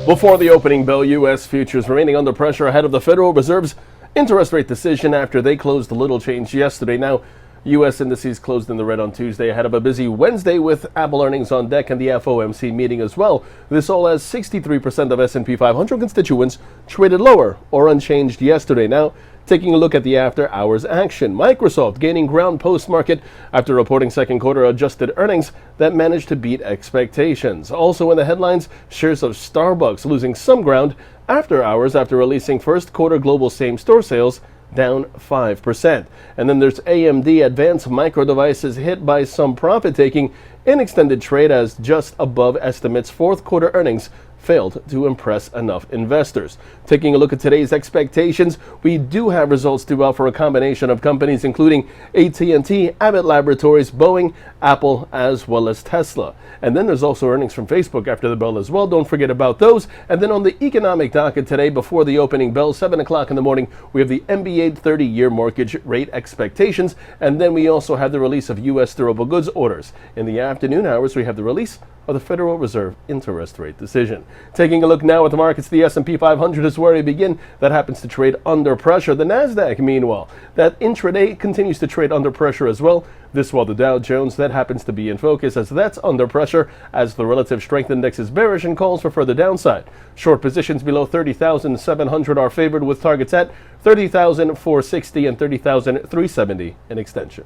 Before the opening bell, U.S. futures remaining under pressure ahead of the Federal Reserve's interest rate decision after they closed a little change yesterday. Now, U.S. indices closed in the red on Tuesday ahead of a busy Wednesday with Apple earnings on deck and the FOMC meeting as well. This all as 63% of S&P 500 constituents traded lower or unchanged yesterday. Now, taking a look at the after-hours action, Microsoft gaining ground post-market after reporting second quarter adjusted earnings that managed to beat expectations. Also in the headlines, shares of Starbucks losing some ground after hours after releasing first quarter global same-store sales down 5%. And then there's AMD Advanced Micro Devices hit by some profit taking in extended trade as just above estimates fourth quarter earnings failed to impress enough investors. Taking a look at today's expectations, we do have results due out for a combination of companies including AT&T, Abbott Laboratories, Boeing, Apple, as well as Tesla. And then there's also earnings from Facebook after the bell as well. Don't forget about those. And then on the economic docket today before the opening bell, 7 o'clock in the morning, we have the NBA 30-year mortgage rate expectations. And then we also have the release of U.S. durable goods orders. In the afternoon hours, we have the release of the Federal Reserve interest rate decision. Taking a look now at the markets, the S&P 500 is where we begin. That happens to trade under pressure. The Nasdaq, meanwhile, that intraday continues to trade under pressure as well. This while the Dow Jones, that happens to be in focus as that's under pressure as the relative strength index is bearish and calls for further downside. Short positions below 30,700 are favored with targets at 30,460 and 30,370 in extension.